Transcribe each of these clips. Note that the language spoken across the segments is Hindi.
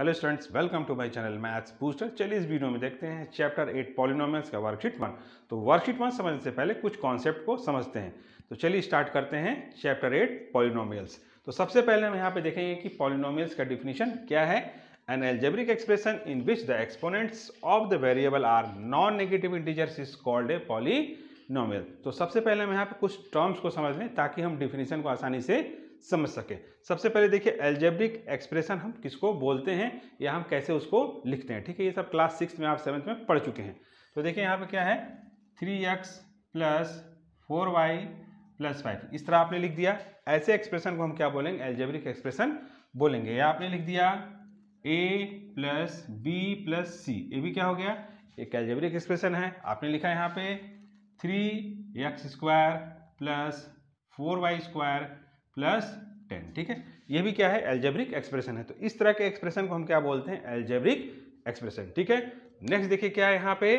Hello students, welcome to my channel Maths Booster. चलिए इस वीडियो में देखते हैं चैप्टर 8 पॉलिनोमियल्स का वर्कशीट 1। तो वर्कशीट 1 समझने से पहले कुछ कॉन्सेप्ट को समझते हैं। तो चलिए स्टार्ट करते हैं चैप्टर 8 पॉलिनोमियल्स। तो सबसे पहले हम यहाँ पे देखेंगे कि पॉलिनोमियल्स का डिफिनीशन क्या है। An algebraic expression in which the exponents of the variable are non negative integers is called a polynomial. तो सबसे पहले हम यहाँ पे कुछ टर्म्स को समझ लें ताकि हम डिफिनीशन को आसानी से समझ सके। सबसे पहले देखिए एल्जेब्रिक एक्सप्रेशन हम किसको बोलते हैं या हम कैसे उसको लिखते हैं। ठीक है, ये सब क्लास 6 में आप 7th में पढ़ चुके हैं। तो देखिए यहाँ पे क्या है, 3x + 4y + 5 इस तरह आपने लिख दिया। ऐसे एक्सप्रेशन को हम क्या बोलेंगे, एल्जेब्रिक एक्सप्रेशन बोलेंगे। या आपने लिख दिया a + b + c, ये भी क्या हो गया, एक एल्जेब्रिक एक्सप्रेशन है। आपने लिखा यहाँ पे 3x² + 4y² + 10। ठीक है, ये भी क्या है, एल्जेब्रिक एक्सप्रेशन है। तो इस तरह के एक्सप्रेशन को हम क्या बोलते हैं, एल्जेब्रिक एक्सप्रेशन। ठीक है, नेक्स्ट देखिए क्या है यहाँ पे,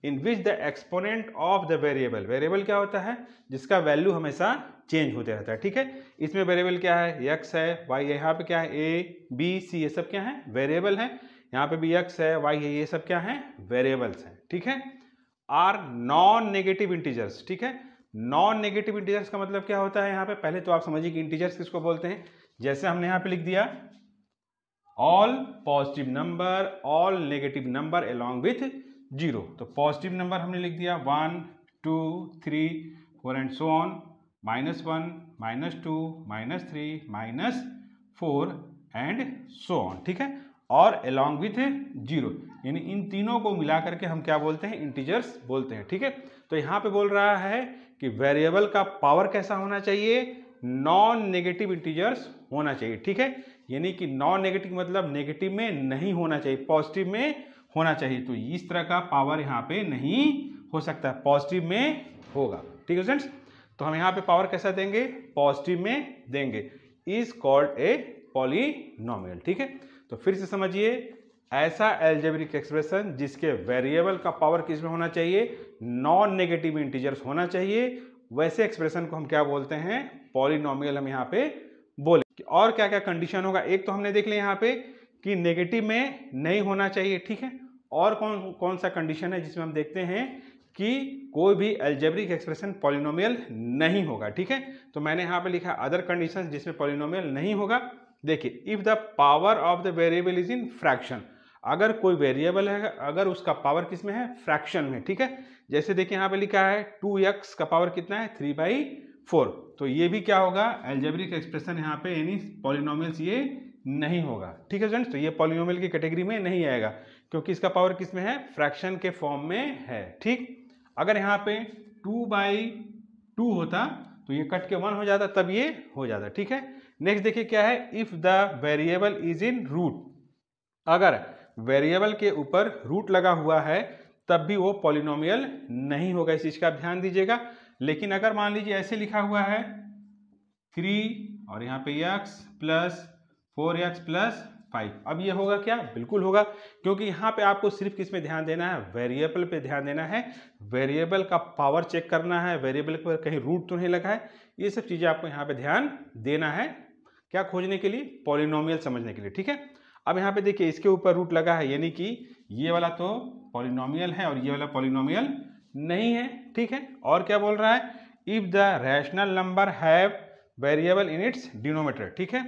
in which the exponent of the variable. Variable क्या होता है, जिसका वैल्यू हमेशा चेंज होते रहता है। ठीक है, इसमें वेरिएबल क्या है, x है, y है, यहाँ पे क्या है, a b c ये सब क्या है, वेरिएबल है। यहाँ पे भी x है, y है, ये सब क्या है, वेरिएबल्स हैं। ठीक है, आर नॉन नेगेटिव इंटीजर्स। ठीक है, नॉन नेगेटिव इंटीजर्स का मतलब क्या होता है, यहाँ पे पहले तो आप समझिए कि इंटीजर्स किसको बोलते हैं। जैसे हमने यहाँ पे लिख दिया all positive number, all negative number along with 0। तो पॉजिटिव नंबर हमने लिख दिया 1 2 3 4 and so on, -1 -2 -3 -4 and so on. ठीक है, और अलोंग विथ 0, यानी इन तीनों को मिला करके हम क्या बोलते हैं, इंटीजर्स बोलते हैं। ठीक है, तो यहाँ पे बोल रहा है कि वेरिएबल का पावर कैसा होना चाहिए, नॉन नेगेटिव इंटीजर्स होना चाहिए। ठीक है, यानी कि नॉन नेगेटिव मतलब नेगेटिव में नहीं होना चाहिए, पॉजिटिव में होना चाहिए। तो इस तरह का पावर यहाँ पे नहीं हो सकता, पॉजिटिव में होगा। ठीक है स्टूडेंट्स, तो हम यहाँ पे पावर कैसा देंगे, पॉजिटिव में देंगे, इज कॉल्ड ए पॉलिनोमियल। ठीक है, तो फिर से समझिए, ऐसा एल्जेब्रिक एक्सप्रेशन जिसके वेरिएबल का पावर किस में होना चाहिए, नॉन नेगेटिव इंटीजर्स होना चाहिए, वैसे एक्सप्रेशन को हम क्या बोलते हैं, पॉलिनोमियल हम यहाँ पे बोले। और क्या क्या कंडीशन होगा, एक तो हमने देख लिया यहाँ पे कि नेगेटिव में नहीं होना चाहिए। ठीक है, और कौन कौन सा कंडीशन है जिसमें हम देखते हैं कि कोई भी एल्जेब्रिक एक्सप्रेशन पॉलिनोमियल नहीं होगा। ठीक है, तो मैंने यहाँ पे लिखा अदर कंडीशंस जिसमें पॉलिनोमियल नहीं होगा। देखिए, if the power of the variable is in fraction, अगर कोई वेरिएबल है, अगर उसका पावर किस में है, फ्रैक्शन में। ठीक है, जैसे देखिए यहाँ पे लिखा है 2x का पावर कितना है, 3/4। तो ये भी क्या होगा, एल्जेब्रिक एक्सप्रेशन यहाँ पे, यानी पॉलिनोमियल्स ये नहीं होगा। ठीक है स्टूडेंट्स, तो ये पॉलिनोमियल की कैटेगरी में नहीं आएगा क्योंकि इसका पावर किस में है, फ्रैक्शन के फॉर्म में है। ठीक, अगर यहाँ पे 2/2 होता तो ये कट के 1 हो जाता, तब ये हो जाता। ठीक है, नेक्स्ट देखिए क्या है, if the variable is in root, अगर वेरिएबल के ऊपर रूट लगा हुआ है तब भी वो पॉलिनोमियल नहीं होगा, इस चीज का ध्यान दीजिएगा। लेकिन अगर मान लीजिए ऐसे लिखा हुआ है 3 और यहाँ पे x + 4x + 5, अब ये होगा क्या, बिल्कुल होगा, क्योंकि यहाँ पे आपको सिर्फ किस में ध्यान देना है, वेरिएबल पे ध्यान देना है, वेरिएबल का पावर चेक करना है, वेरिएबल पर कहीं रूट तो नहीं लगा है। ये सब चीजें आपको यहाँ पे ध्यान देना है, क्या खोजने के लिए, पॉलिनोमियल समझने के लिए। ठीक है, अब यहाँ पे देखिए इसके ऊपर रूट लगा है, यानी कि ये वाला तो पॉलिनोमियल है और ये वाला पॉलिनोमियल नहीं है। ठीक है, और क्या बोल रहा है, if the rational number have variable in its denominator. ठीक है,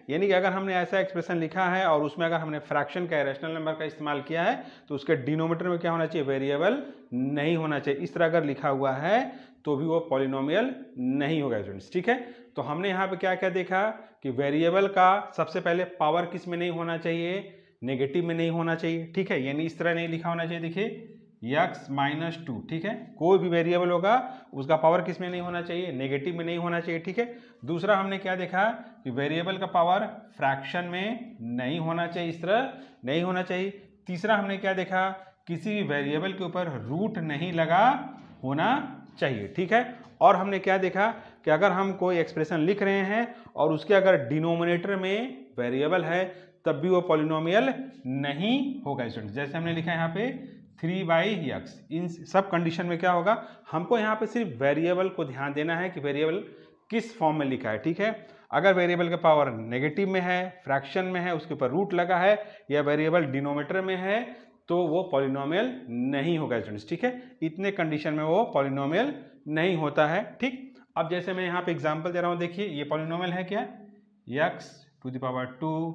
यानी कि अगर हमने ऐसा एक्सप्रेशन लिखा है और उसमें अगर हमने फ्रैक्शन का, रैशनल नंबर का इस्तेमाल किया है तो उसके डिनोमिनेटर में क्या होना चाहिए, वेरिएबल नहीं होना चाहिए। इस तरह अगर लिखा हुआ है तो भी वो पॉलिनोमियल नहीं होगा स्टूडेंट्स। ठीक है, तो हमने यहाँ पे क्या क्या देखा कि वेरिएबल का सबसे पहले पावर किस में नहीं होना चाहिए, नेगेटिव में नहीं होना चाहिए। ठीक है, यानी इस तरह नहीं लिखा होना चाहिए, देखिए x - 2। ठीक है, कोई भी वेरिएबल होगा उसका पावर किस में नहीं होना चाहिए, नेगेटिव में नहीं होना चाहिए। ठीक है, दूसरा हमने क्या देखा कि वेरिएबल का पावर फ्रैक्शन में नहीं होना चाहिए, इस तरह नहीं होना चाहिए। तीसरा हमने क्या देखा, किसी भी वेरिएबल के ऊपर रूट नहीं लगा होना चाहिए। ठीक है, और हमने क्या देखा कि अगर हम कोई एक्सप्रेशन लिख रहे हैं और उसके अगर डिनोमिनेटर में वेरिएबल है तब भी वो पॉलिनोमियल नहीं होगा स्टूडेंट। जैसे हमने लिखा है यहाँ पे 3/x, इन सब कंडीशन में क्या होगा, हमको यहाँ पे सिर्फ वेरिएबल को ध्यान देना है कि वेरिएबल किस फॉर्म में लिखा है। ठीक है, अगर वेरिएबल का पावर नेगेटिव में है, फ्रैक्शन में है, उसके ऊपर रूट लगा है या वेरिएबल डिनोमिनेटर में है तो वो पॉलिनोमियल नहीं होगा स्टूडेंट्स, ठीक है। इतने कंडीशन में वो पॉलिनोमियल नहीं होता है, ठीक। अब जैसे मैं यहाँ पे एग्जांपल दे रहा हूँ, देखिए ये पॉलिनोमियल है क्या, x to the power 2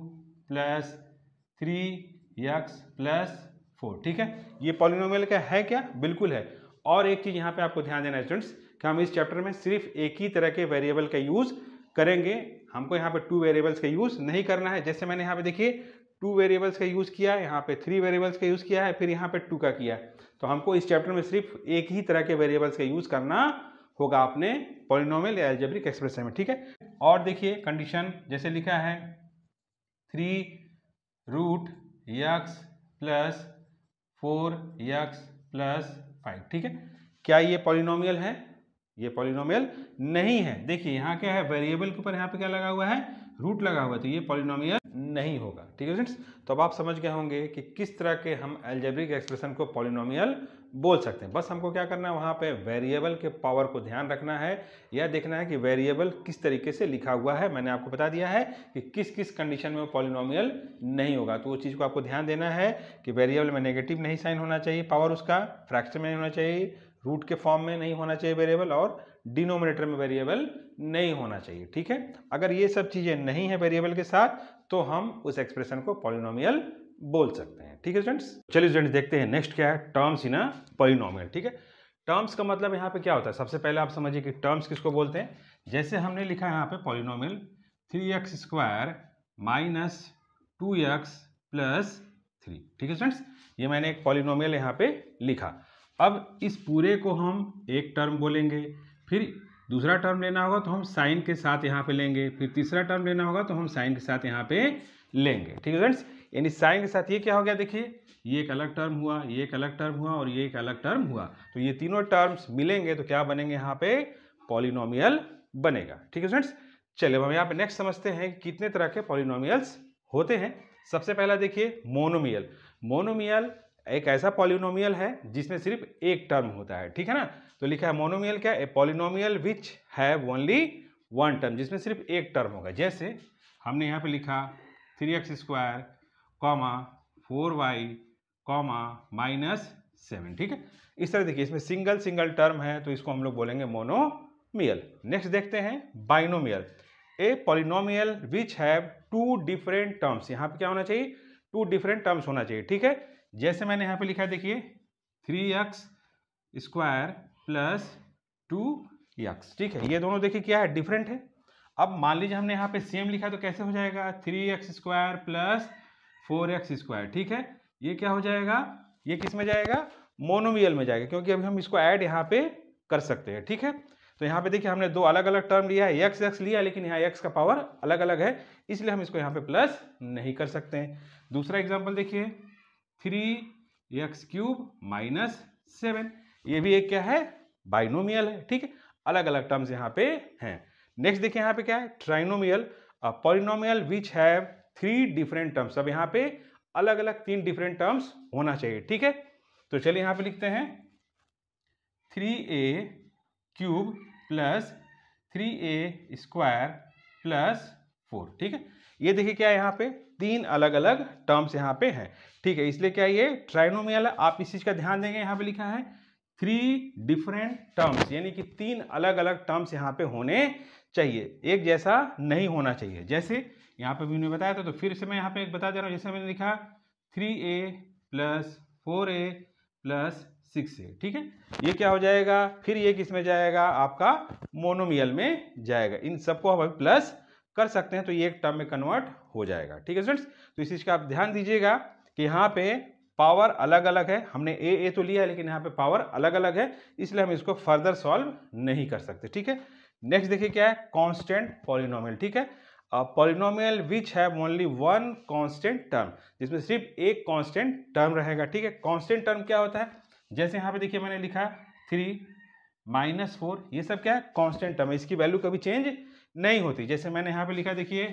plus 3x plus 4, ठीक है। ये पॉलिनोमियल का है क्या, बिल्कुल है। और एक चीज यहाँ पे आपको ध्यान देना है स्टूडेंट्स कि हम इस चैप्टर में सिर्फ एक ही तरह के वेरिएबल का यूज करेंगे, हमको यहाँ पे 2 वेरिएबल्स का यूज नहीं करना है। जैसे मैंने यहाँ पे देखिए 2 वेरिएबल्स का यूज किया है, यहाँ पे 3 वेरिएबल्स का यूज किया है, फिर यहाँ पे 2 का किया है। तो हमको इस चैप्टर में सिर्फ एक ही तरह के वेरिएबल्स का यूज करना होगा अपने पॉलिनोमियल या अलजेब्रिक एक्सप्रेशन में, ठीक है। और देखिए कंडीशन जैसे लिखा है 3√x प्लस 4x प्लस 5, ठीक है। क्या ये पॉलिनोमियल है, ये पॉलिनोमियल नहीं है। देखिए यहाँ क्या है, वेरिएबल के ऊपर यहाँ पे क्या लगा हुआ है, रूट लगा हुआ है, तो ये पॉलिनोमियल नहीं होगा, ठीक है फ्रेंड्स। तो अब आप समझ गए होंगे कि किस तरह के हम अलजेब्रिक एक्सप्रेशन को पॉलिनोमियल बोल सकते हैं। बस हमको क्या करना है, वहाँ पे वेरिएबल के पावर को ध्यान रखना है, यह देखना है कि वेरिएबल किस तरीके से लिखा हुआ है। मैंने आपको बता दिया है कि किस किस कंडीशन में वो पॉलिनोमियल नहीं होगा, तो वो चीज़ को आपको ध्यान देना है कि वेरिएबल में नेगेटिव नहीं साइन होना चाहिए पावर उसका, फ्रैक्शन में नहीं होना चाहिए, रूट के फॉर्म में नहीं होना चाहिए वेरिएबल, और डिनोमिनेटर में वेरिएबल नहीं होना चाहिए, ठीक है। अगर ये सब चीज़ें नहीं है वेरिएबल के साथ तो हम उस एक्सप्रेशन को पॉलिनोमियल बोल सकते हैं, ठीक है स्टूडेंट्स। चलिए स्टूडेंट्स देखते हैं नेक्स्ट क्या है, टर्म्स इन अ पॉलिनोमियल, ठीक है। टर्म्स का मतलब यहाँ पे क्या होता है, सबसे पहले आप समझिए कि टर्म्स किसको बोलते हैं। जैसे हमने लिखा है यहाँ पे polynomial 3x² minus 2x plus 3, ठीक है स्टूडेंट्स। ये मैंने एक पॉलिनोमियल यहाँ पे लिखा। अब इस पूरे को हम एक टर्म बोलेंगे, फिर दूसरा टर्म लेना होगा तो हम साइन के साथ यहाँ पे लेंगे, फिर तीसरा टर्म लेना होगा तो हम साइन के साथ यहाँ पे लेंगे, ठीक है फ्रेंड्स। यानी साइन के साथ ये क्या हो गया, देखिए ये एक अलग टर्म हुआ, ये एक अलग टर्म हुआ और ये एक अलग टर्म हुआ, तो ये तीनों टर्म्स मिलेंगे तो क्या बनेंगे, यहाँ पे पॉलिनोमियल बनेगा, ठीक है फ्रेंड्स। चलिए अब हम यहाँ पे नेक्स्ट समझते हैं कितने तरह के पॉलिनोमियल्स होते हैं। सबसे पहला देखिए मोनोमियल। मोनोमियल एक ऐसा पॉलिनोमियल है जिसमें सिर्फ एक टर्म होता है, ठीक है ना। तो लिखा है मोनोमियल क्या, a polynomial which have only one term, जिसमें सिर्फ एक टर्म होगा। जैसे हमने यहाँ पे लिखा 3x² कॉमा 4y कॉमा -7, ठीक है। इस तरह देखिए इसमें सिंगल सिंगल टर्म है तो इसको हम लोग बोलेंगे मोनोमियल। नेक्स्ट देखते हैं binomial. A polynomial which have 2 different terms, यहाँ पे क्या होना चाहिए, 2 डिफरेंट टर्म्स होना चाहिए, ठीक है। जैसे मैंने यहाँ पे लिखा है देखिए 3x² प्लस 2x, ठीक है। ये दोनों देखिए क्या है, डिफरेंट है। अब मान लीजिए हमने यहाँ पे सेम लिखा तो कैसे हो जाएगा, 3x² प्लस 4x², ठीक है। ये क्या हो जाएगा, ये किस में जाएगा, मोनोमियल में जाएगा, क्योंकि अभी हम इसको ऐड यहाँ पे कर सकते हैं, ठीक है। तो यहाँ पे देखिए हमने 2 अलग अलग टर्म लिया है, x लिया, लेकिन यहाँ x का पावर अलग अलग है, इसलिए हम इसको यहाँ पे प्लस नहीं कर सकते हैं। दूसरा एग्जाम्पल देखिए 3x³ -7, ये भी एक क्या है, बाइनोमियल है, ठीक है। अलग अलग टर्म्स यहाँ पे हैं। नेक्स्ट देखिए यहाँ पे क्या है, trinomial, polynomial which have 3 different terms. अब यहाँ पे अलग अलग 3 डिफरेंट टर्म्स होना चाहिए, ठीक है। तो चलिए यहाँ पे लिखते हैं 3a³ प्लस 3a² प्लस 4, ठीक है। ये देखिए क्या है, यहाँ पे 3 अलग अलग टर्म्स यहाँ पे हैं, ठीक है। इसलिए क्या ये ट्राइनोमियल है। आप इस चीज का ध्यान देंगे, यहाँ पे लिखा है 3 डिफरेंट टर्म्स, यानी कि 3 अलग अलग टर्म्स यहाँ पे होने चाहिए, एक जैसा नहीं होना चाहिए। जैसे यहाँ पे मैंने बताया था, तो फिर से मैं यहाँ पे एक बता दे रहा हूँ। जैसे मैंने लिखा 3a plus 4a plus 6a, ठीक है। ये क्या हो जाएगा, फिर ये किस में जाएगा, आपका मोनोमियल में जाएगा। इन सबको हम अभी प्लस कर सकते हैं तो ये एक टर्म में कन्वर्ट हो जाएगा, ठीक है स्टूडेंट्स। तो इस चीज का आप ध्यान दीजिएगा कि यहाँ पे पावर अलग अलग है, हमने ए तो लिया है लेकिन यहाँ पे पावर अलग अलग है, इसलिए हम इसको फर्दर सॉल्व नहीं कर सकते, ठीक है। नेक्स्ट देखिए क्या है, कांस्टेंट पॉलिनोमियल, ठीक है। Polynomial which have only one constant term, जिसमें सिर्फ एक कांस्टेंट टर्म रहेगा, ठीक है। कांस्टेंट टर्म क्या होता है, जैसे यहाँ पे देखिए मैंने लिखा 3 -4, ये सब क्या है, कांस्टेंट टर्म है, इसकी वैल्यू कभी चेंज नहीं होती। जैसे मैंने यहाँ पे लिखा देखिए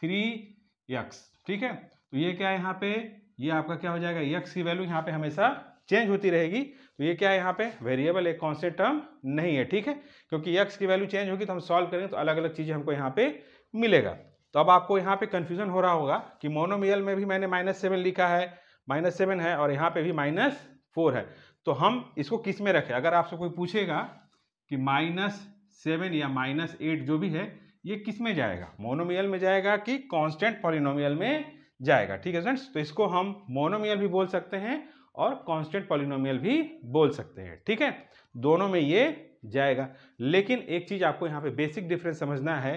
3x, ठीक है। तो ये क्या है, यहाँ पे ये आपका क्या हो जाएगा, x की वैल्यू यहाँ पे हमेशा चेंज होती रहेगी। तो ये क्या है, यहाँ पे वेरिएबल एक कांस्टेंट टर्म नहीं है, ठीक है। क्योंकि x की वैल्यू चेंज होगी तो हम सॉल्व करेंगे तो अलग अलग चीजें हमको यहाँ पे मिलेगा। तो अब आपको यहाँ पे कंफ्यूजन हो रहा होगा कि मोनोमियल में भी मैंने -7 लिखा है, -7 है, और यहाँ पे भी -4 है, तो हम इसको किस में रखें? अगर आपसे कोई पूछेगा कि -7 या -8 जो भी है ये किस में जाएगा, मोनोमियल में जाएगा कि कांस्टेंट पॉलिनोमियल में जाएगा? ठीक है फ्रेंड्स, तो इसको हम मोनोमियल भी बोल सकते हैं और कांस्टेंट पॉलिनोमियल भी बोल सकते हैं। ठीक है, दोनों में ये जाएगा। लेकिन एक चीज आपको यहाँ पे बेसिक डिफरेंस समझना है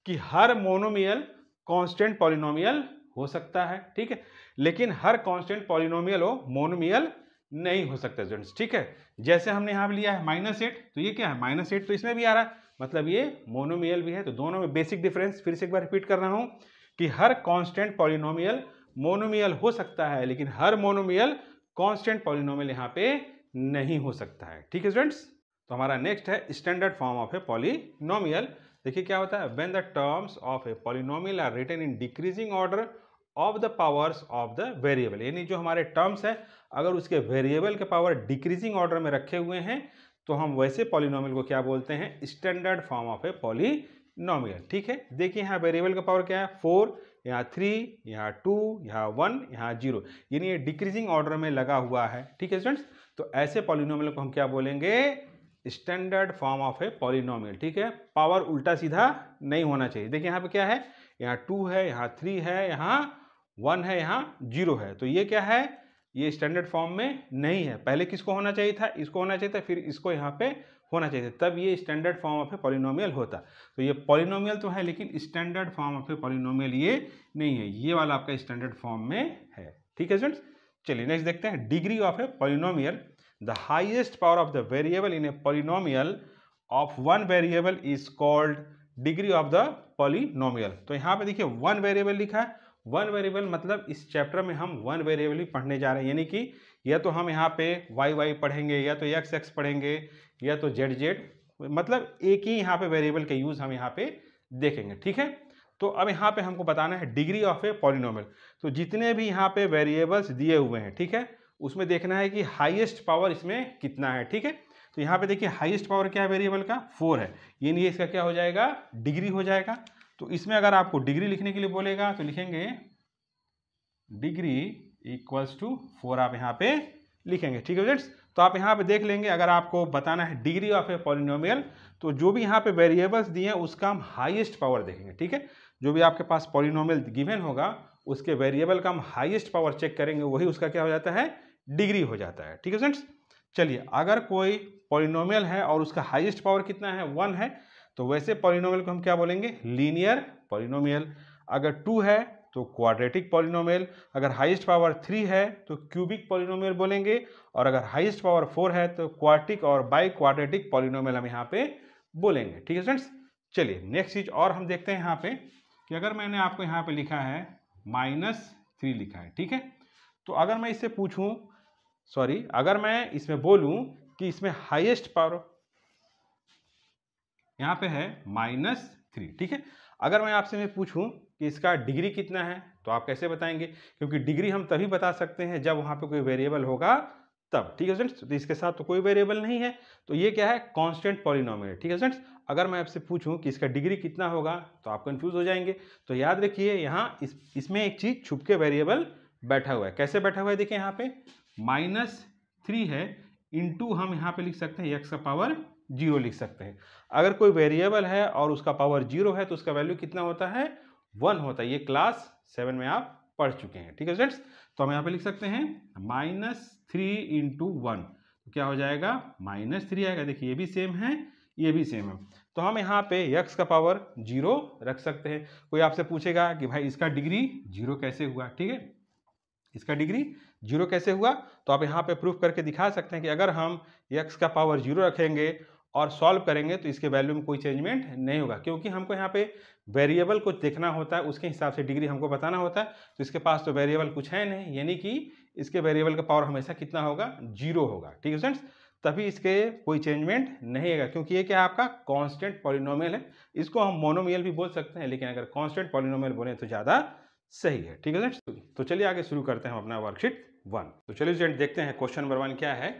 कि हर मोनोमियल कांस्टेंट पॉलिनोमियल हो सकता है, ठीक है, लेकिन हर कांस्टेंट पॉलिनोमियल हो मोनोमियल नहीं हो सकता स्टूडेंट्स। ठीक है, जैसे हमने यहाँ पे लिया है -8, तो ये क्या है, -8 तो इसमें भी आ रहा है, मतलब ये मोनोमियल भी है। तो दोनों में बेसिक डिफरेंस फिर से एक बार रिपीट कर रहा हूं कि हर कांस्टेंट पॉलिनोमियल मोनोमियल हो सकता है, लेकिन हर मोनोमियल कांस्टेंट पॉलिनोमियल यहाँ पे नहीं हो सकता है। ठीक है स्टूडेंट्स, तो हमारा नेक्स्ट है standard form of a polynomial. देखिए क्या होता है, when the terms of a polynomial are written in decreasing order of the powers of the variable, यानी जो हमारे टर्म्स है अगर उसके वेरिएबल के पावर डिक्रीजिंग ऑर्डर में रखे हुए हैं तो हम वैसे पॉलिनोमियल को क्या बोलते हैं, standard form of a polynomial. ठीक है, देखिए यहाँ वेरिएबल का पावर क्या है, 4, यहाँ 3, यहाँ 2, यहाँ 1, यहाँ 0, यानी ये डिक्रीजिंग ऑर्डर में लगा हुआ है। ठीक है स्टूडेंट्स, तो ऐसे पॉलिनोमियल को हम क्या बोलेंगे, standard form of a polynomial. ठीक है, पावर उल्टा सीधा नहीं होना चाहिए। देखिए यहाँ पे क्या है, यहाँ 2 है, यहाँ 3 है, यहाँ 1 है, यहाँ 0 है, तो ये क्या है, ये स्टैंडर्ड फॉर्म में नहीं है। पहले किसको होना चाहिए था, इसको होना चाहिए था, फिर इसको यहाँ पे होना चाहिए था, तब ये standard form of a polynomial होता। तो ये पॉलिनोमियल तो है लेकिन standard form of a polynomial ये नहीं है, ये वाला आपका स्टैंडर्ड फॉर्म में है। ठीक है स्टूडेंट्स, चलिए नेक्स्ट देखते हैं, degree of a polynomial. The highest power of the variable in a polynomial of one variable is called degree of the polynomial. तो यहाँ पे देखिए वन वेरिएबल लिखा है, वन वेरिएबल मतलब इस चैप्टर में हम वन वेरिएबल ही पढ़ने जा रहे हैं, यानी कि या तो हम यहाँ पे वाई वाई पढ़ेंगे, या तो एक्स एक्स पढ़ेंगे, या तो जेड जेड, मतलब एक ही यहाँ पे वेरिएबल के यूज हम यहाँ पे देखेंगे। ठीक है, तो अब यहाँ पे हमको बताना है डिग्री ऑफ ए पॉलिनोमियल। तो जितने भी यहाँ पे वेरिएबल्स दिए हुए हैं, ठीक है, उसमें देखना है कि हाईएस्ट पावर इसमें कितना है। ठीक है, तो यहाँ पे देखिए हाईएस्ट पावर क्या है वेरिएबल का, 4 है, यानी इसका क्या हो जाएगा, डिग्री हो जाएगा। तो इसमें अगर आपको डिग्री लिखने के लिए बोलेगा तो लिखेंगे डिग्री इक्वल्स टू 4, आप यहाँ पे लिखेंगे। ठीक है फ्रेंड्स, तो आप यहाँ पे देख लेंगे, अगर आपको बताना है डिग्री ऑफ ए पॉलिनोमियल तो जो भी यहाँ पे वेरिएबल्स दिए हैं उसका हम हाईएस्ट पावर देखेंगे। ठीक है, जो भी आपके पास पॉलिनोमियल गिवन होगा उसके वेरिएबल का हम हाईएस्ट पावर चेक करेंगे, वही उसका क्या हो जाता है, डिग्री हो जाता है। ठीक है फ्रेंड्स, चलिए अगर कोई पॉलिनोमियल है और उसका हाईएस्ट पावर कितना है, 1 है, तो वैसे पॉलिनोमियल को हम क्या बोलेंगे, लीनियर पॉलिनोमियल। अगर 2 है तो क्वाड्रेटिक पॉलिनोमियल, अगर हाईएस्ट पावर 3 है तो क्यूबिक पॉलिनोमियल बोलेंगे, और अगर हाईएस्ट पावर 4 है तो क्वार्टिक और बाई क्वाड्रेटिक पॉलिनोमियल हम यहाँ पे बोलेंगे। ठीक है फ्रेंड्स, चलिए नेक्स्ट चीज और हम देखते हैं यहाँ पे कि अगर मैंने आपको यहाँ पे लिखा है -3 लिखा है, ठीक है, तो अगर मैं इससे पूछूं, सॉरी, अगर मैं इसमें बोलूं कि इसमें हाईएस्ट पावर यहाँ पे है -3, ठीक है, अगर मैं आपसे मैं पूछूं कि इसका डिग्री कितना है तो आप कैसे बताएंगे, क्योंकि डिग्री हम तभी बता सकते हैं जब वहाँ पे कोई वेरिएबल होगा तब। ठीक है स्टूडेंट्स, तो इसके साथ तो कोई वेरिएबल नहीं है, तो ये क्या है, कांस्टेंट पॉलिनोमियल। ठीक है स्टूडेंट्स, अगर मैं आपसे पूछूं कि इसका डिग्री कितना होगा तो आप कंफ्यूज हो जाएंगे। तो याद रखिए यहाँ इसमें एक चीज छुप के वेरिएबल बैठा हुआ है। कैसे बैठा हुआ है, देखिए यहाँ पे -3 है, इंटू हम यहाँ पे लिख सकते हैं x का पावर 0 लिख सकते हैं। अगर कोई वेरिएबल है और उसका पावर 0 है तो उसका वैल्यू कितना होता है, 1 होता है। ये क्लास 7 में आप पढ़ चुके हैं। ठीक है स्टूडेंट्स, तो हम यहाँ पे लिख सकते हैं -3 इंटू 1, तो क्या हो जाएगा, -3 आएगा। देखिए ये भी सेम है, ये भी सेम है, तो हम यहाँ पे x का पावर 0 रख सकते हैं। कोई आपसे पूछेगा कि भाई इसका डिग्री 0 कैसे हुआ, ठीक है, इसका डिग्री 0 कैसे हुआ, तो आप यहाँ पे प्रूफ करके दिखा सकते हैं कि अगर हम x का पावर 0 रखेंगे और सॉल्व करेंगे तो इसके वैल्यू में कोई चेंजमेंट नहीं होगा, क्योंकि हमको यहाँ पे वेरिएबल को देखना होता है, उसके हिसाब से डिग्री हमको बताना होता है। तो इसके पास तो वेरिएबल कुछ है नहीं, यानी कि इसके वेरिएबल का पावर हमेशा कितना होगा, 0 होगा। ठीक है फ्रेंड्स, तभी इसके कोई चेंजमेंट नहीं आएगा, क्योंकि ये क्या आपका कांस्टेंट पॉलिनोमियल है। इसको हम मोनोमियल भी बोल सकते हैं, लेकिन अगर कांस्टेंट पॉलिनोमियल बोले तो ज़्यादा सही है। ठीक है फ्रेंड्स, तो चलिए आगे शुरू करते हैं हम अपना वर्कशीट 1। तो चलिए स्टूडेंट देखते हैं क्वेश्चन नंबर 1 क्या है,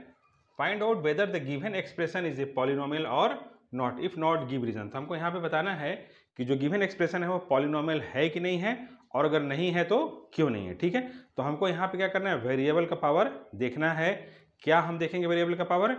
find out whether the given expression is a polynomial और not, if not give reason. तो हमको यहाँ पे बताना है कि जो गिवन एक्सप्रेशन है वो पॉलिनोमियल है कि नहीं है, और अगर नहीं है तो क्यों नहीं है। ठीक है, तो हमको यहाँ पे क्या करना है, वेरिएबल का पावर देखना है। क्या हम देखेंगे वेरिएबल का पावर,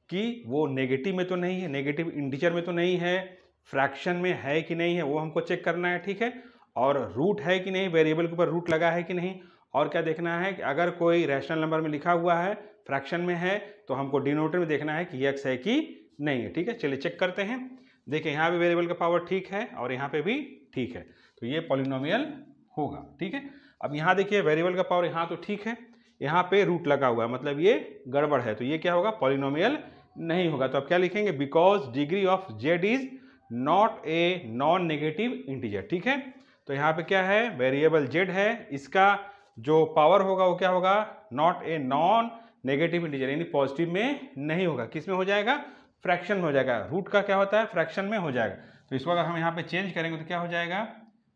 कि वो नेगेटिव में तो नहीं है, नेगेटिव इंटीजर में तो नहीं है, फ्रैक्शन में है कि नहीं है, वो हमको चेक करना है। ठीक है, और रूट है कि नहीं, वेरिएबल के ऊपर रूट लगा है कि नहीं, और क्या देखना है कि अगर कोई रैशनल नंबर में लिखा हुआ है, फ्रैक्शन में है, तो हमको डिनोमिनेटर में देखना है कि x है कि नहीं है। ठीक है, चलिए चेक करते हैं। देखिए यहाँ भी वेरिएबल का पावर ठीक है और यहाँ पे भी ठीक है, तो ये पॉलिनोमियल होगा। ठीक है, अब यहाँ देखिए वेरिएबल का पावर यहाँ तो ठीक है, यहाँ पे रूट लगा हुआ है, मतलब ये गड़बड़ है, तो ये क्या होगा, पॉलिनोमियल नहीं होगा। तो अब क्या लिखेंगे, because degree of z is not a non negative integer. ठीक है, तो यहाँ पे क्या है, वेरिएबल z है, इसका जो पावर होगा वो क्या होगा, not a non negative integer, यानी पॉजिटिव में नहीं होगा, किस में हो जाएगा, फ्रैक्शन में हो जाएगा। रूट का क्या होता है, फ्रैक्शन में हो जाएगा। तो इसको अगर हम यहाँ पे चेंज करेंगे तो क्या हो जाएगा,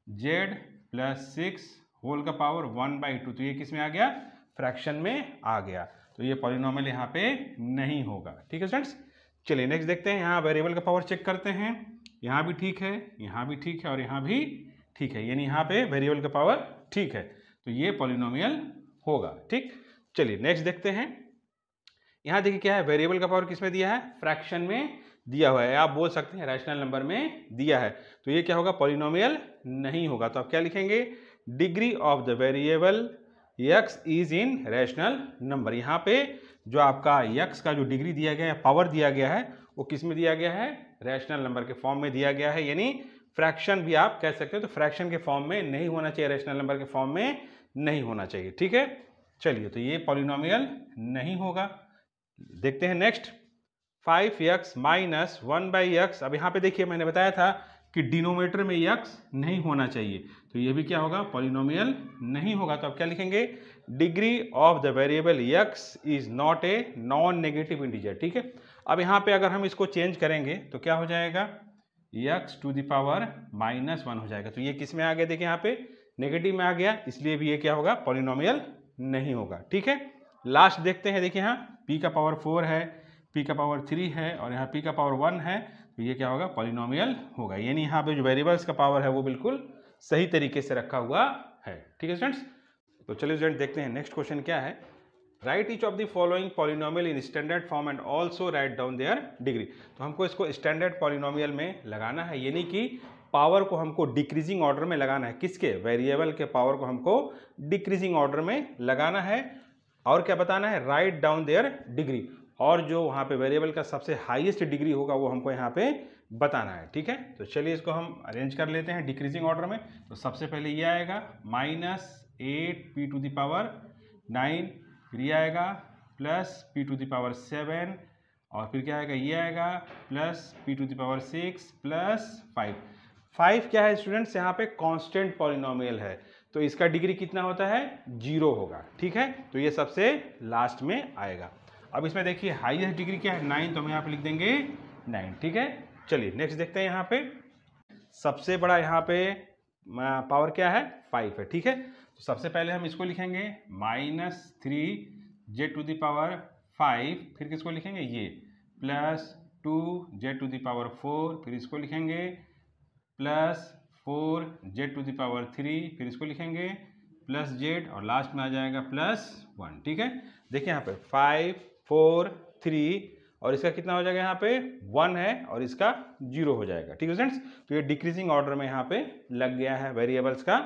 z प्लस 6 होल का पावर 1/2, तो ये किस में आ गया, फ्रैक्शन में आ गया, तो ये पॉलिनोमियल यहाँ पे नहीं होगा। ठीक है स्टूडेंट्स, चलिए नेक्स्ट देखते हैं। यहाँ वेरिएबल का पावर चेक करते हैं, यहाँ भी ठीक है, यहाँ भी ठीक है और यहाँ भी ठीक है, यानी यहाँ पे वेरिएबल का पावर ठीक है, तो ये पॉलिनोमियल होगा। ठीक, चलिए नेक्स्ट देखते हैं। यहाँ देखिए क्या है, वेरिएबल का पावर किस में दिया है, फ्रैक्शन में दिया हुआ है, आप बोल सकते हैं रैशनल नंबर में दिया है, तो ये क्या होगा, पॉलिनोमियल नहीं होगा। तो आप क्या लिखेंगे, degree of the variable x is in rational number. यहाँ पे जो आपका x का जो डिग्री दिया गया है, पावर दिया गया है, वो किस में दिया गया है, रैशनल नंबर के फॉर्म में दिया गया है, यानी फ्रैक्शन भी आप कह सकते हो, तो फ्रैक्शन के फॉर्म में नहीं होना चाहिए, रैशनल नंबर के फॉर्म में नहीं होना चाहिए। ठीक है, चलिए तो ये पॉलिनोमियल नहीं होगा। देखते हैं नेक्स्ट, 5x माइनस 1/x। अब यहाँ पे देखिए मैंने बताया था कि डिनोमिनेटर में x नहीं होना चाहिए, तो ये भी क्या होगा, पॉलिनोमियल नहीं होगा। तो अब क्या लिखेंगे, degree of the variable x is not a non negative integer. ठीक है, अब यहाँ पे अगर हम इसको चेंज करेंगे तो क्या हो जाएगा, x टू द पावर -1 हो जाएगा, तो ये किस में आ गया, देखिए यहाँ पे नेगेटिव में आ गया, इसलिए भी ये क्या होगा, पॉलिनोमियल नहीं होगा। ठीक है, लास्ट देखते हैं। देखिए यहाँ p का पावर 4 है, p का पावर 3 है और यहाँ p का पावर 1 है, तो ये क्या होगा, पॉलिनोमियल होगा, यानी यहाँ पे जो वेरिएबल्स का पावर है वो बिल्कुल सही तरीके से रखा हुआ है। ठीक है स्टूडेंट्स, तो चलिए स्टूडेंट देखते हैं नेक्स्ट क्वेश्चन क्या है। Right each of the following polynomial in standard form and also write down there degree. तो हमको इसको स्टैंडर्ड पॉलिनोमियल में लगाना है, यानी कि पावर को हमको डिक्रीजिंग ऑर्डर में लगाना है, किसके, वेरिएबल के पावर को हमको डिक्रीजिंग ऑर्डर में लगाना है, और क्या बताना है, राइट डाउन देयर डिग्री, और जो वहाँ पे वेरिएबल का सबसे हाईएस्ट डिग्री होगा वो हमको यहाँ पे बताना है। ठीक है, तो चलिए इसको हम अरेंज कर लेते हैं डिक्रीजिंग ऑर्डर में। तो सबसे पहले ये आएगा -8p टू द पावर 9, फिर ये आएगा +p टू द पावर 7, और फिर क्या आएगा, ये आएगा +p टू द पावर 6 +5। 5 क्या है स्टूडेंट्स, यहाँ पे कांस्टेंट पॉलिनोमियल है, तो इसका डिग्री कितना होता है, 0 होगा। ठीक है, तो ये सबसे लास्ट में आएगा। अब इसमें देखिए हाईएस्ट डिग्री क्या है, 9, तो हम यहाँ पे लिख देंगे 9। ठीक है, चलिए नेक्स्ट देखते हैं। यहाँ पे सबसे बड़ा यहाँ पे पावर क्या है, 5 है। ठीक है, तो सबसे पहले हम इसको लिखेंगे -3z टू द पावर 5, फिर किसको लिखेंगे, ये +2z टू द पावर 4, फिर इसको लिखेंगे +4z टू द पावर 3, फिर इसको लिखेंगे +z, और लास्ट में आ जाएगा +1। ठीक है, देखिए यहाँ पे 5 4 3 और इसका कितना हो जाएगा, यहाँ पे 1 है और इसका 0 हो जाएगा। ठीक है स्टूडेंट्स, तो ये डिक्रीजिंग ऑर्डर में यहाँ पे लग गया है वेरिएबल्स का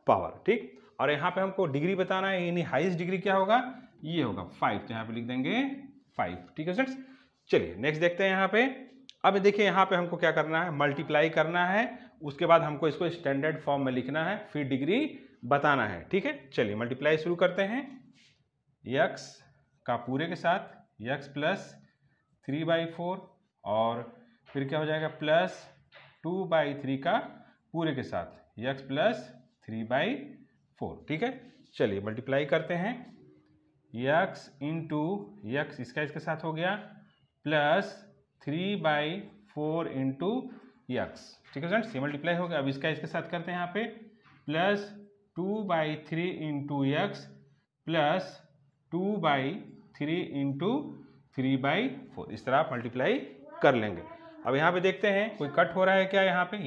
पावर। ठीक, और यहाँ पे हमको डिग्री बताना है, यानी हाईएस्ट डिग्री क्या होगा, ये होगा 5, तो यहाँ पे लिख देंगे 5। ठीक है स्टूडेंट्स, चलिए नेक्स्ट देखते हैं। यहाँ पे अब देखिए यहाँ पे हमको क्या करना है, मल्टीप्लाई करना है, उसके बाद हमको इसको स्टैंडर्ड फॉर्म में लिखना है, फिर डिग्री बताना है। ठीक है, चलिए मल्टीप्लाई शुरू करते हैं। x का पूरे के साथ x प्लस 3/4, और फिर क्या हो जाएगा, +2/3 का पूरे के साथ x प्लस 3/4। ठीक है, चलिए मल्टीप्लाई करते हैं। x इंटू x, इसका इसके साथ हो गया, +3/4 इंटू x। ठीक है फ्रेंड्स, ये मल्टीप्लाई हो गया। अब इसका इसके साथ करते हैं, यहाँ पे +2/3 इंटू x +2/3 इंटू 3/4, इस तरह आप मल्टीप्लाई कर लेंगे। अब यहाँ पे देखते हैं कोई कट हो रहा है क्या, यहाँ पे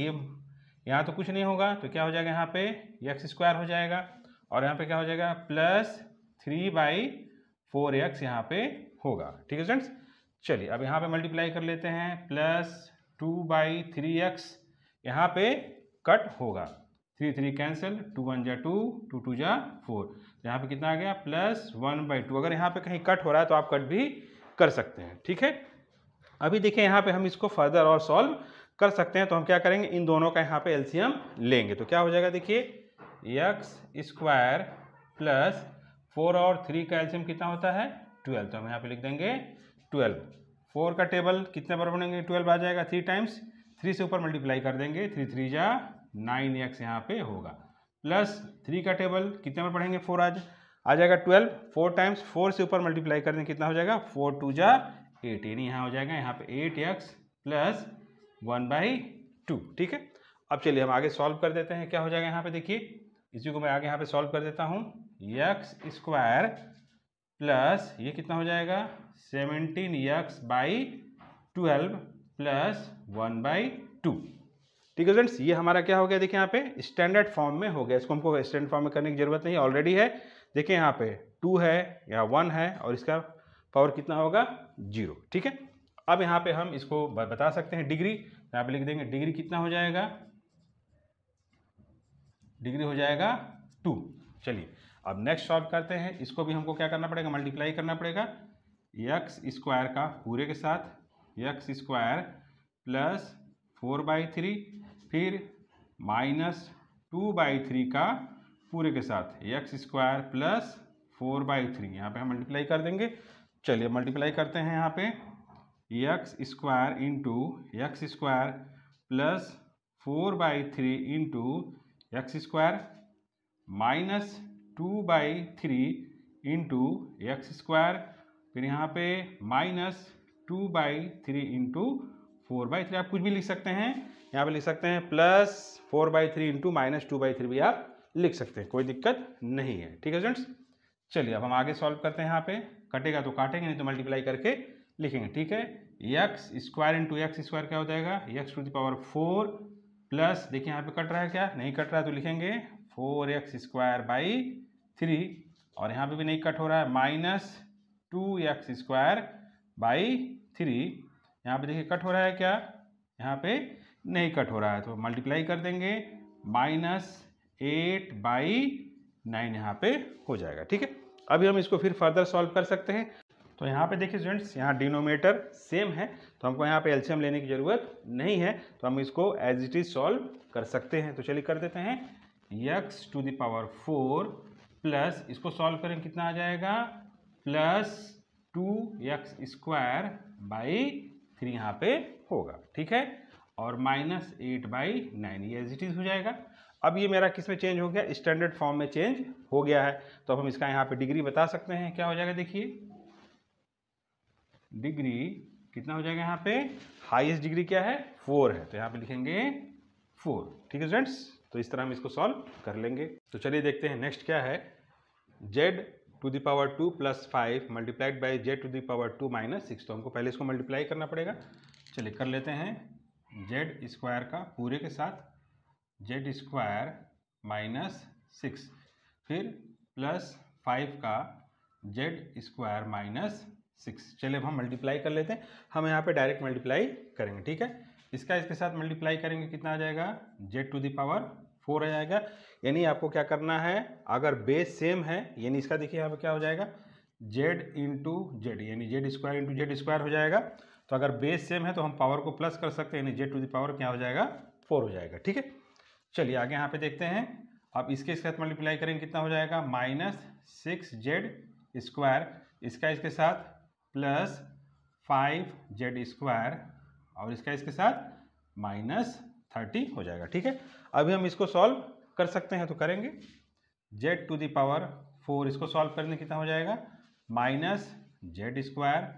यहाँ तो कुछ नहीं होगा तो क्या हो जाएगा, यहाँ पे एक्स स्क्वायर हो जाएगा और यहाँ पे क्या हो जाएगा प्लस 3/4x यहाँ पे होगा। ठीक है स्टूडेंट्स, चलिए अब यहाँ पे मल्टीप्लाई कर लेते हैं, प्लस 2/3x यहाँ पे कट होगा, 3 कैंसिल, 2 1 जा 2, 2 2 जा 4, यहाँ पे कितना आ गया प्लस 1/2। अगर यहाँ पे कहीं कट हो रहा है तो आप कट भी कर सकते हैं। ठीक है, अभी देखिए यहाँ पे हम इसको फर्दर और सॉल्व कर सकते हैं, तो हम क्या करेंगे, इन दोनों का यहाँ पे एलसीएम लेंगे तो क्या हो जाएगा, देखिए एक्स स्क्वायर प्लस 4 और 3 का एलसीएम कितना होता है 12, तो हम यहाँ पे लिख देंगे 12। 4 का टेबल कितने बार बनेंगे, 12 आ जाएगा, 3 टाइम्स 3 से ऊपर मल्टीप्लाई कर देंगे, 3 3 जा 9x यहाँ पे होगा, प्लस 3 का टेबल कितने बार पढ़ेंगे, 4 आ जाएगा 12, 4 टाइम्स 4 से ऊपर मल्टीप्लाई कर देंगे, कितना हो जाएगा 4 2 जा 8, यानी यहाँ हो जाएगा यहाँ पे 8x प्लस 1/2। ठीक है, अब चलिए हम आगे सॉल्व कर देते हैं, क्या हो जाएगा यहाँ पे देखिए, इसी को मैं आगे यहाँ पे सॉल्व कर देता हूँ, एक्स स्क्वायर प्लस ये कितना हो जाएगा 17x/12 प्लस 1/2। ठीक है फ्रेंड्स, ये हमारा क्या हो गया, देखिए यहाँ पे स्टैंडर्ड फॉर्म में हो गया, इसको हमको स्टैंडर्ड फॉर्म में करने की जरूरत नहीं, ऑलरेडी है। देखिए यहाँ पे 2 है या 1 है और इसका पावर कितना होगा 0। ठीक है, अब यहाँ पे हम इसको बता सकते हैं डिग्री, यहाँ पे लिख देंगे डिग्री कितना हो जाएगा, डिग्री हो जाएगा 2। चलिए अब नेक्स्ट सॉल्व करते हैं, इसको भी हमको क्या करना पड़ेगा, मल्टीप्लाई करना पड़ेगा, एक्स स्क्वायर का पूरे के साथ एक्स स्क्वायर प्लस 4/3 फिर माइनस 2/3 का पूरे के साथ एक्स स्क्वायर प्लस 4/3, यहाँ पे हम मल्टीप्लाई कर देंगे। चलिए मल्टीप्लाई करते हैं, यहाँ पे x square into x square plus 4/3 into x square minus 2/3 into x square, फिर यहाँ पे माइनस 2/3 इंटू 4/3, आप कुछ भी लिख सकते हैं, यहाँ पे लिख सकते हैं प्लस 4/3 इंटू माइनस 2/3 भी आप लिख सकते हैं, कोई दिक्कत नहीं है। ठीक है स्टूडेंट्स, चलिए अब हम आगे सॉल्व करते हैं, यहाँ पे कटेगा तो काटेंगे, नहीं तो मल्टीप्लाई करके लिखेंगे। ठीक है, x square into x square क्या हो जाएगा, x to the power 4 plus, देखिए यहाँ पे कट रहा है क्या, नहीं कट रहा है तो लिखेंगे 4x² 3 और यहाँ पे भी नहीं कट हो रहा है, माइनस 2x² यहाँ पे देखिए कट हो रहा है क्या, यहाँ पे नहीं कट हो रहा है तो मल्टीप्लाई कर देंगे, माइनस 8/9 यहाँ पे हो जाएगा। ठीक है, अभी हम इसको फिर फर्दर सॉल्व कर सकते हैं, तो यहाँ पे देखिए स्टूडेंट्स, यहाँ डिनोमिनेटर सेम है तो हमको यहाँ पे एलसीएम लेने की ज़रूरत नहीं है, तो हम इसको एज इट इज सॉल्व कर सकते हैं। तो चलिए कर देते हैं, x to the power 4 plus इसको सॉल्व करें कितना आ जाएगा, प्लस 2x² 3 यहाँ पे होगा। ठीक है, और माइनस 8/9 ये एज इट इज हो जाएगा। अब ये मेरा किस में चेंज हो गया, स्टैंडर्ड फॉर्म में चेंज हो गया है, तो अब हम इसका यहाँ पे डिग्री बता सकते हैं, क्या हो जाएगा, देखिए डिग्री कितना हो जाएगा, यहाँ पे हाईएस्ट डिग्री क्या है 4 है, तो यहाँ पे लिखेंगे 4। ठीक है स्टूडेंट्स, तो इस तरह हम इसको सॉल्व कर लेंगे। तो चलिए देखते हैं नेक्स्ट क्या है, z to the power 2 plus 5 multiplied by z to the power 2 minus 6, तो हमको पहले इसको मल्टीप्लाई करना पड़ेगा। चलिए कर लेते हैं, z स्क्वायर का पूरे के साथ z स्क्वायर माइनस 6 फिर प्लस 5 का z स्क्वायर माइनस 6। चलिए अब हम मल्टीप्लाई कर लेते हैं, हम यहाँ पे डायरेक्ट मल्टीप्लाई करेंगे। ठीक है, इसका इसके साथ मल्टीप्लाई करेंगे, कितना आ जाएगा, z टू द पावर 4 आ जाएगा। यानी आपको क्या करना है, अगर बेस सेम है, यानी इसका देखिए यहाँ पे क्या हो जाएगा, z इंटू जेड, यानी z square into Z square हो जाएगा। तो अगर बेस सेम है तो हम पावर को प्लस कर सकते हैं, यानी z टू द पावर क्या हो जाएगा 4 हो जाएगा। ठीक है, चलिए आगे यहाँ पे देखते हैं, अब इसके साथ मल्टीप्लाई करेंगे कितना हो जाएगा, माइनस 6z स्क्वायर, इसका इसके साथ प्लस 5z स्क्वायर और इसका इसके साथ माइनस 30 हो जाएगा। ठीक है, अभी हम इसको सॉल्व कर सकते हैं, तो करेंगे, z टू द पावर 4 इसको सॉल्व करने कितना हो जाएगा, माइनस z स्क्वायर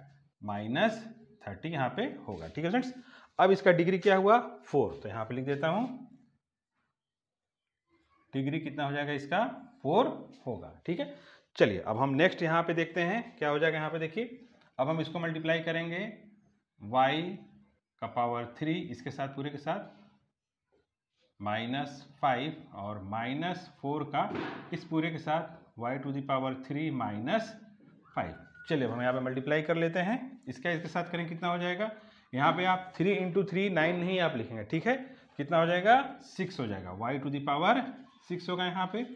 माइनस 30 यहाँ पे होगा। ठीक है फ्रेंड्स, अब इसका डिग्री क्या हुआ 4, तो यहाँ पे लिख देता हूँ, डिग्री कितना हो जाएगा इसका 4 होगा। ठीक है, चलिए अब हम नेक्स्ट यहाँ पे देखते हैं क्या हो जाएगा। यहाँ पे देखिए, अब हम इसको मल्टीप्लाई करेंगे y का पावर 3 इसके साथ पूरे के साथ -5 और -4 का इस पूरे के साथ y⁻³ -5। चलिए अब हम यहाँ पे मल्टीप्लाई कर लेते हैं। इसके साथ करें कितना हो जाएगा, यहाँ पे आप 3 × 3 9 नहीं आप लिखेंगे, ठीक है। कितना हो जाएगा, 6 हो जाएगा, y⁻6 होगा यहाँ पे।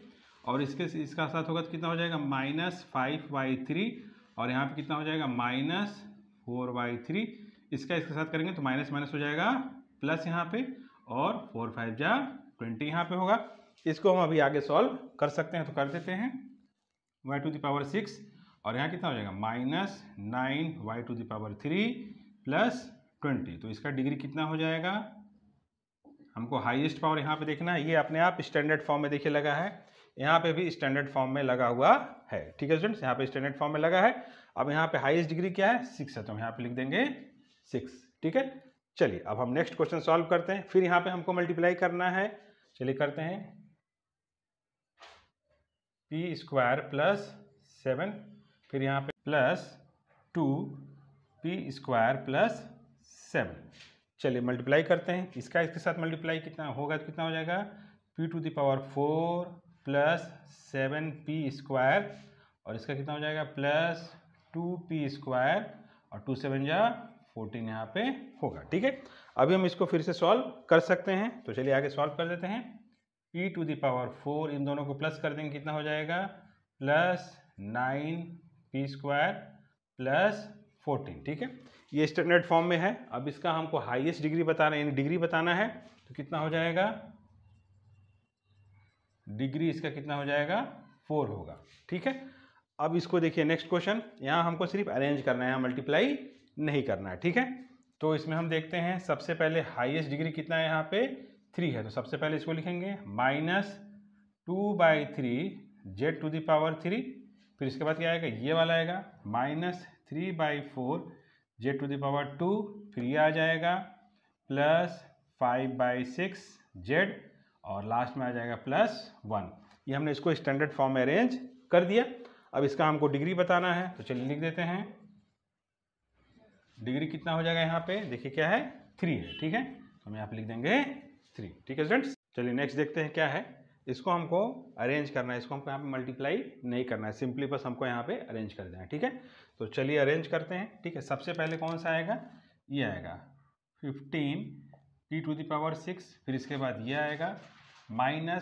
और इसका साथ होगा तो कितना हो जाएगा, -5y3 और यहाँ पे कितना हो जाएगा, -4y3। इसके साथ करेंगे तो माइनस माइनस हो जाएगा प्लस यहाँ पे, और 4 5 जा 20 यहाँ पे होगा। इसको हम अभी आगे सॉल्व कर सकते हैं, तो कर देते हैं। y⁻6 और यहाँ कितना हो जाएगा, -9y⁻3 + 20। तो इसका डिग्री कितना हो जाएगा, हमको हाईएस्ट पावर यहाँ पे देखना है। ये अपने आप स्टैंडर्ड फॉर्म में देखिए लगा है, यहाँ पे भी स्टैंडर्ड फॉर्म में लगा हुआ है, ठीक है स्टूडेंट्स। यहाँ पे स्टैंडर्ड फॉर्म में लगा है। अब यहाँ पे हाईएस्ट डिग्री क्या है, 6 है, तो हम यहाँ पे लिख देंगे 6, ठीक है। चलिए अब हम नेक्स्ट क्वेश्चन सॉल्व करते हैं। फिर यहाँ पे हमको मल्टीप्लाई करना है। चलिए करते हैं, p² + 7, फिर यहाँ पे +2p² + 7। चलिए मल्टीप्लाई करते हैं। इसके साथ मल्टीप्लाई कितना होगा, तो कितना हो जाएगा, p⁴ + 7p² और इसका कितना हो जाएगा, +2p² और 2 7 जा 14 यहाँ पे होगा, ठीक है। अभी हम इसको फिर से सॉल्व कर सकते हैं, तो चलिए आगे सॉल्व कर देते हैं। p⁴ इन दोनों को प्लस कर देंगे, कितना हो जाएगा, +9p² + 14, ठीक है। ये स्टैंडर्ड फॉर्म में है। अब इसका हमको हाईएस्ट डिग्री बताना है, यानी डिग्री बताना है, तो कितना हो जाएगा, डिग्री इसका कितना हो जाएगा, 4 होगा, ठीक है। अब इसको देखिए नेक्स्ट क्वेश्चन, यहाँ हमको सिर्फ अरेंज करना है, यहाँ मल्टीप्लाई नहीं करना है, ठीक है। तो इसमें हम देखते हैं, सबसे पहले हाईएस्ट डिग्री कितना है, यहाँ पे 3 है, तो सबसे पहले इसको लिखेंगे -2/3 z⁻3। फिर इसके बाद क्या आएगा, ये वाला आएगा -3/4 z⁻2। फिर ये आ जाएगा +5/6 z और लास्ट में आ जाएगा +1। ये हमने इसको स्टैंडर्ड फॉर्म में अरेंज कर दिया। अब इसका हमको डिग्री बताना है, तो चलिए लिख देते हैं। डिग्री कितना हो जाएगा, यहाँ पे देखिए क्या है, 3 है, ठीक है। तो हम यहाँ पे लिख देंगे 3, ठीक है स्टूडेंट्स। चलिए नेक्स्ट देखते हैं क्या है। इसको हमको अरेंज करना है, इसको हमको यहाँ पे मल्टीप्लाई नहीं करना है, सिंपली बस हमको यहाँ पे अरेंज कर देना है, ठीक है। तो चलिए अरेंज करते हैं, ठीक है। सबसे पहले कौन सा आएगा, ये आएगा 15p⁻6। फिर इसके बाद ये आएगा -p⁵।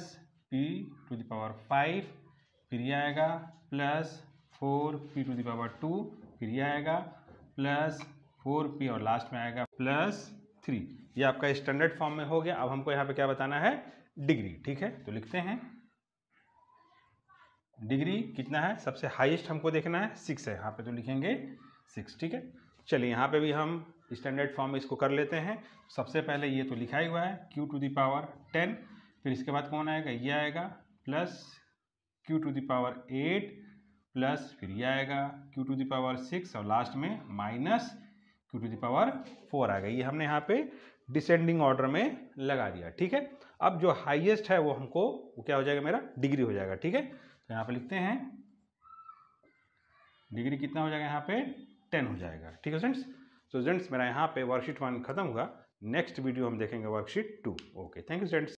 फिर ये आएगा +4p⁻2। फिर ये आएगा +4p और लास्ट में आएगा +3। ये आपका स्टैंडर्ड फॉर्म में हो गया। अब हमको यहाँ पे क्या बताना है, डिग्री, ठीक है। तो लिखते हैं, डिग्री कितना है, सबसे हाईएस्ट हमको देखना है, 6 है यहाँ पे, तो लिखेंगे 6, ठीक है। चलिए यहाँ पे भी हम स्टैंडर्ड फॉर्म में इसको कर लेते हैं। सबसे पहले ये तो लिखा ही हुआ है q⁻10। फिर इसके बाद कौन आएगा, ये आएगा +q⁸ प्लस फिर ये आएगा q⁻6 और लास्ट में -q⁴ आ गई। ये हमने यहाँ पे डिसेंडिंग ऑर्डर में लगा दिया, ठीक है। अब जो हाईएस्ट है वो हमको वो क्या हो जाएगा, मेरा डिग्री हो जाएगा, ठीक है। तो यहाँ पे लिखते हैं, डिग्री कितना हो जाएगा, यहाँ पे 10 हो जाएगा, ठीक है स्टूडेंट्स। तो स्टूडेंट्स मेरा यहाँ पे वर्कशीट 1 खत्म हुआ। नेक्स्ट वीडियो हम देखेंगे worksheet 2। Okay, thank you students.